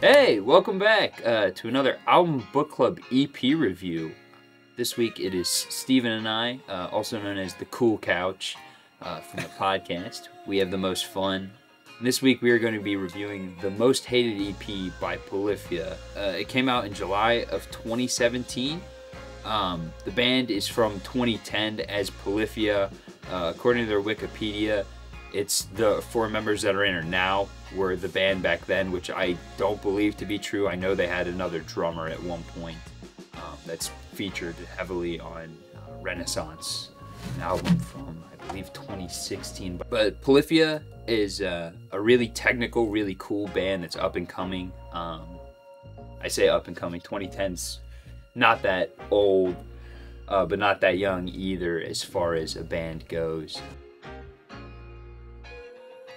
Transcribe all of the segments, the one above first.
Hey, welcome back to another Album Book Club EP review. This week it is Stephen and I, also known as the Cool Couch from the podcast. We have the most fun. And this week we are going to be reviewing the Most Hated EP by Polyphia. It came out in July of 2017. The band is from 2010 as Polyphia. According to their Wikipedia, it's the 4 members that are in it now were the band back then, which I don't believe to be true. I know they had another drummer at one point that's featured heavily on Renaissance, an album from, I believe, 2016. But Polyphia is a really technical, really cool band that's up and coming. I say up and coming. 2010's not that old, but not that young either as far as a band goes.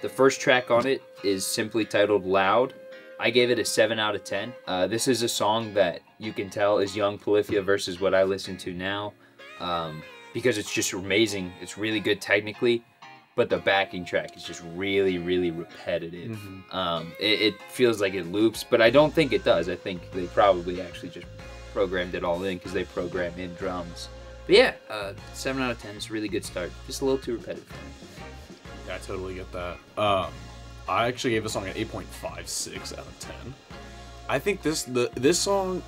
The first track on it is simply titled Loud. I gave it a 7 out of 10. This is a song that you can tell is young Polyphia versus what I listen to now, because it's just amazing. It's really good technically, but the backing track is just really, really repetitive. It feels like it loops, but I don't think it does. I think they probably actually just programmed it all in because they program in drums. But yeah, 7 out of 10 is a really good start. Just a little too repetitive for me. Yeah, I totally get that. I actually gave the song an 8.56 out of 10. I think this song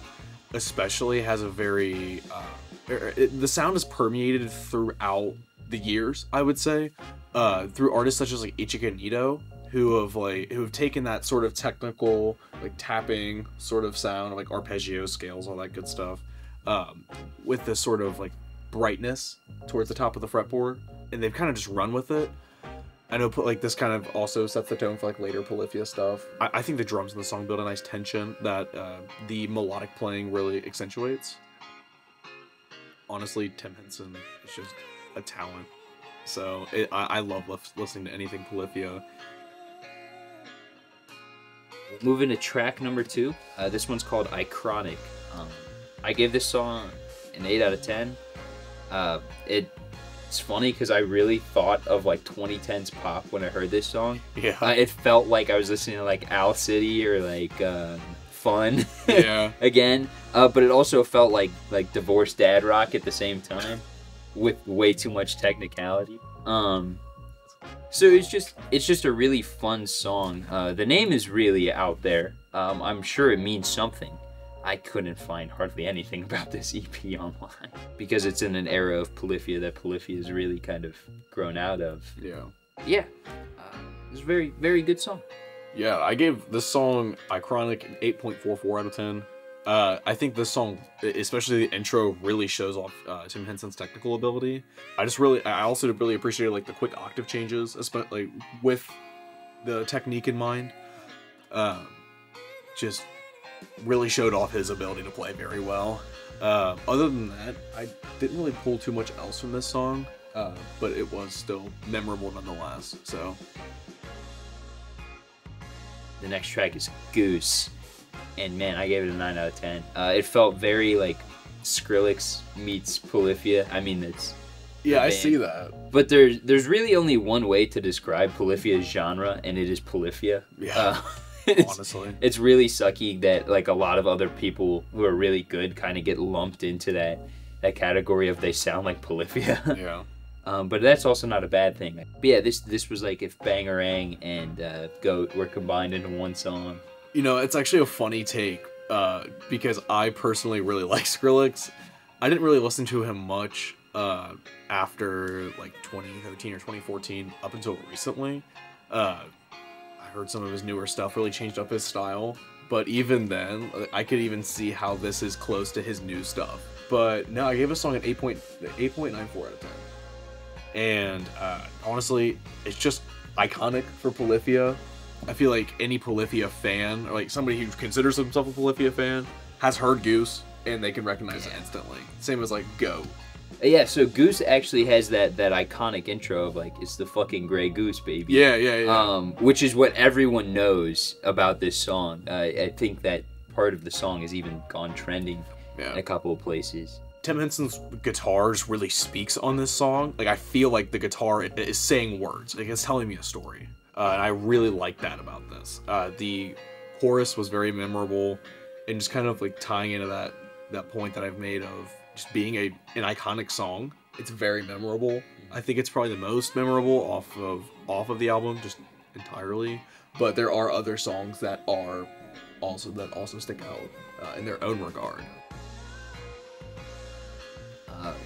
especially has a very the sound is permeated throughout the years, I would say, through artists such as like Ichikanito, who have taken that sort of technical, like tapping sort of sound, like arpeggio scales, all that good stuff, with this sort of like brightness towards the top of the fretboard, and they've kind of just run with it. I know like this kind of also sets the tone for like later Polyphia stuff. I think the drums in the song build a nice tension that the melodic playing really accentuates. Honestly, Tim Henson is just a talent. So I love listening to anything Polyphia. Moving to track number 2. This one's called Iconic. I gave this song an 8 out of 10. It's funny because I really thought of like 2010s pop when I heard this song. Yeah. It felt like I was listening to like Owl City or like Fun. Yeah. Again. But it also felt like Divorced Dad Rock at the same time with way too much technicality. So it's just a really fun song. The name is really out there. I'm sure it means something. I couldn't find hardly anything about this EP online because it's in an era of Polyphia that Polyphia has really kind of grown out of. Yeah. Yeah. It's a very, very good song. Yeah, I gave this song Iconic an 8.44 out of 10. I think this song, especially the intro, really shows off Tim Henson's technical ability. I also really appreciated like the quick octave changes, especially like, with the technique in mind. Just really showed off his ability to play very well. Other than that, I didn't really pull too much else from this song, but it was still memorable nonetheless. So the next track is Goose, and man, I gave it a 9 out of 10. It felt very like Skrillex meets Polyphia. I mean, it's yeah, I see that. But there's really only one way to describe Polyphia's genre, and it is Polyphia. Yeah. Honestly, it's really sucky that like a lot of other people who are really good kind of get lumped into that category of they sound like Polyphia. Yeah. But that's also not a bad thing. But yeah, this was like if Bangarang and Goat were combined into one song. You know, it's actually a funny take because I personally really like Skrillex. I didn't really listen to him much after like 2013 or 2014 up until recently. I heard some of his newer stuff really changed up his style, but even then, I could even see how this is close to his new stuff. But no, I gave this song an 8.94 out of 10. And honestly, it's just iconic for Polyphia. I feel like any Polyphia fan, or like somebody who considers himself a Polyphia fan, has heard Goose, and they can recognize it instantly. Same as like Go. Yeah, so Goose actually has that iconic intro of like, it's the fucking gray goose, baby. Yeah. Which is what everyone knows about this song. I think that part of the song has even gone trending in a couple of places. Tim Henson's guitars really speaks on this song. Like, I feel like the guitar is saying words. Like, it's telling me a story. And I really like that about this. The chorus was very memorable, and just kind of like tying into that point that I've made of just being an iconic song. It's very memorable. I think it's probably the most memorable off of the album, just entirely. But there are other songs that also stick out in their own regard.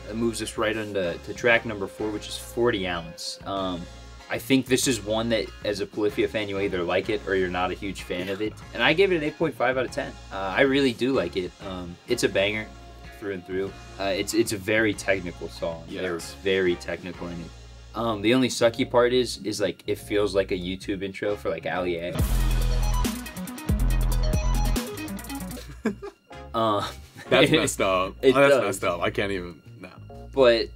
That moves us right into track number 4, which is 40 Ounce. I think this is one that, as a Polyphia fan, you either like it or you're not a huge fan of it. And I gave it an 8.5 out of 10. I really do like it. It's a banger through and through. It's a very technical song. Yes. They're very technical in it. The only sucky part is like it feels like a YouTube intro for like Ali A. That's messed up. That's messed up. I can't even. No. But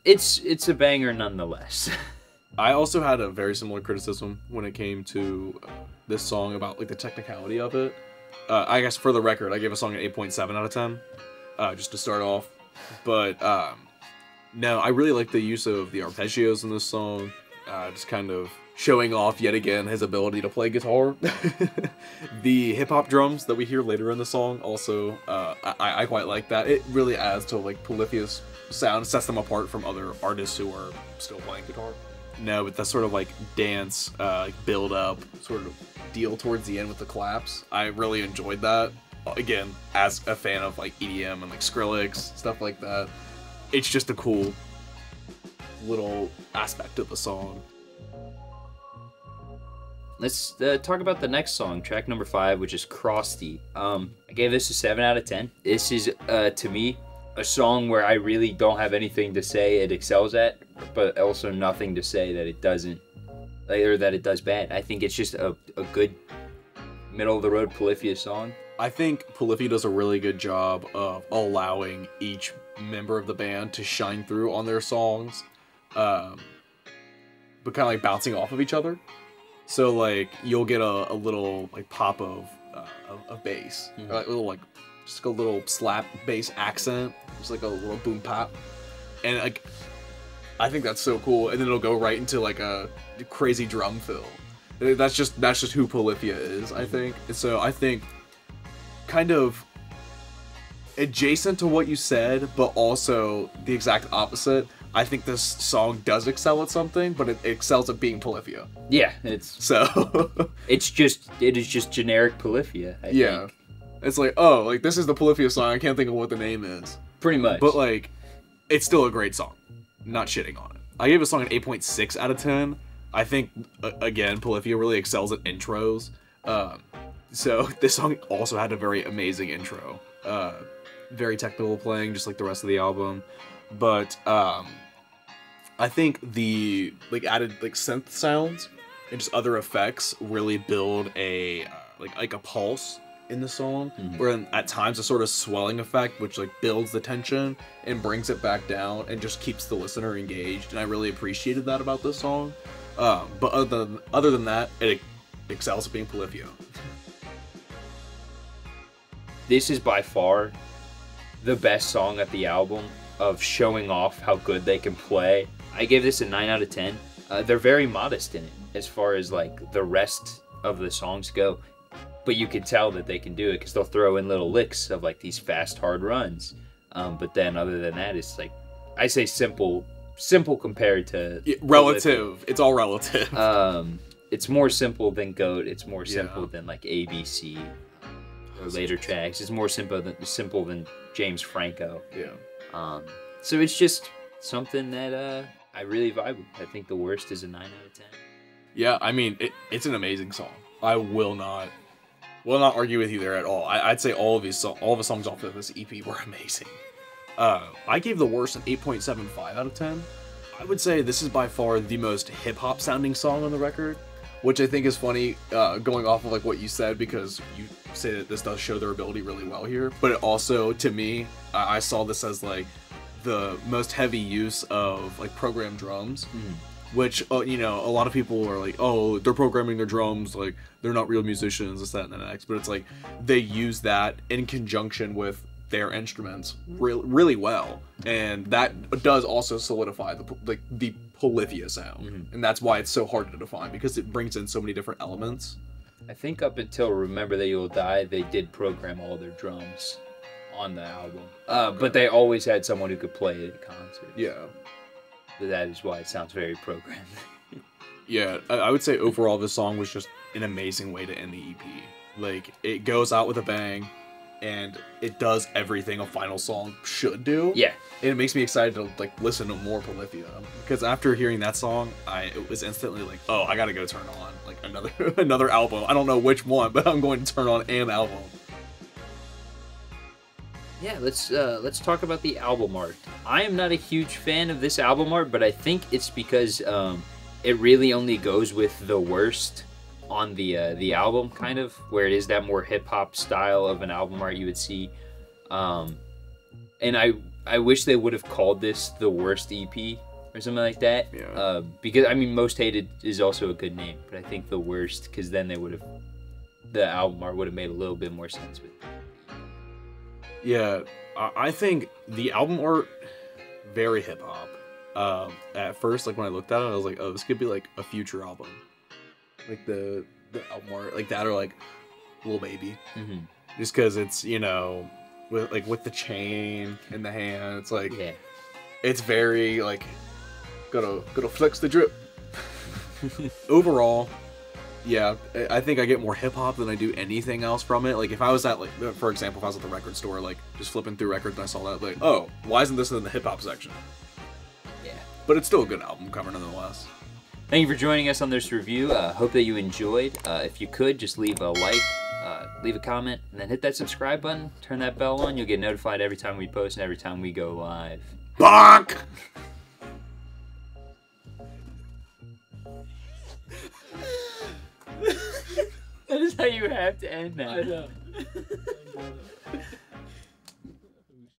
it's a banger nonetheless. I also had a very similar criticism when it came to this song about like the technicality of it. I guess for the record, I gave a song an 8.7 out of 10, just to start off. But no, I really like the use of the arpeggios in this song. Just kind of showing off yet again his ability to play guitar. The hip hop drums that we hear later in the song also, I quite like that. It really adds to like Polyphia's sound, sets them apart from other artists who are still playing guitar. No, but that sort of like dance, build up sort of deal towards the end with the claps, I really enjoyed that. Again, as a fan of like EDM and like Skrillex, stuff like that, it's just a cool little aspect of the song. Let's talk about the next song, track number 5, which is Crusty. I gave this a 7 out of 10. This is, to me, a song where I really don't have anything to say it excels at, but also nothing to say that it doesn't, or that it does bad. I think it's just a good middle-of-the-road Polyphia song. I think Polyphia does a really good job of allowing each member of the band to shine through on their songs, but kind of like bouncing off of each other. So like you'll get a little like pop of bass, or like a little like just a little slap bass accent, just like a little boom pop, and like I think that's so cool. And then it'll go right into like a crazy drum fill. That's just who Polyphia is, I think. And so I think kind of adjacent to what you said, but also the exact opposite. I think this song does excel at something, but it excels at being Polyphia. Yeah, it is just generic Polyphia. I think. It's like, oh, like this is the Polyphia song. I can't think of what the name is. Pretty much. But like, it's still a great song. Not shitting on it. I gave a song an 8.6 out of 10. I think again, Polyphia really excels at intros. So this song also had a very amazing intro. Very technical playing, just like the rest of the album. But I think the like added like synth sounds and just other effects really build a like a pulse in the song, where at times a sort of swelling effect which like builds the tension and brings it back down and just keeps the listener engaged, and I really appreciated that about this song. But other than that, it excels at being Polyphia. This is by far the best song at the album of showing off how good they can play. I gave this a 9 out of 10. They're very modest in it as far as like the rest of the songs go, but you can tell that they can do it because they'll throw in little licks of like these fast, hard runs. But then other than that, it's like, I say simple compared to relative. It's all relative. It's more simple than GOAT. It's more simple than like ABC or later tracks. It's more simple than James Franco. Yeah. So it's just something that I really vibe with. I think the worst is a 9 out of 10. Yeah, I mean, it's an amazing song. I will not argue with you there at all. I'd say all of the songs off of this EP were amazing. I gave the worst an 8.75 out of 10. I would say this is by far the most hip-hop sounding song on the record, which I think is funny, going off of like what you said, because you say that this does show their ability really well here, but it also, to me, I saw this as like the most heavy use of like programmed drums, which you know, a lot of people are like, oh, they're programming their drums, like they're not real musicians, this, that, and the next. But it's like they use that in conjunction with their instruments really well, and that does also solidify the Polyphia sound, and that's why it's so hard to define, because it brings in so many different elements. I think up until Remember That You'll Die, they did program all their drums on the album. But they always had someone who could play it at concerts. Yeah. That is why it sounds very programmed. Yeah, I would say overall this song was just an amazing way to end the EP. Like, it goes out with a bang, and it does everything a final song should do. Yeah. And it makes me excited to, like, listen to more Polyphia. Because after hearing that song, it was instantly like, oh, I gotta go turn on, like, another album. I don't know which one, but I'm going to turn on an album. Yeah, let's talk about the album art. I am not a huge fan of this album art, but I think it's because it really only goes with the worst on the album, kind of, where it is that more hip hop style of an album art you would see. And I wish they would have called this the worst EP or something like that. Yeah. Because I mean, Most Hated is also a good name, but I think the worst, because then the album art would have made a little bit more sense with it. Yeah, I think the album art, very hip hop. At first, like when I looked at it, I was like, oh, this could be like a future album. Like the album art, like that, or like Lil Baby. Mm-hmm. Just because it's, you know, with the chain in the hand, it's like, yeah, it's very like, gotta flex the drip. Overall, yeah, I think I get more hip hop than I do anything else from it. Like if I was at, like, for example, if I was at the record store, like just flipping through records and I saw that, like, oh, why isn't this in the hip hop section? yeah. But it's still a good album cover nonetheless. Thank you for joining us on this review. Hope that you enjoyed. If you could, just leave a like, leave a comment, and then hit that subscribe button. Turn that bell on. You'll get notified every time we post and every time we go live. Bonk! That is how you have to end that. I know.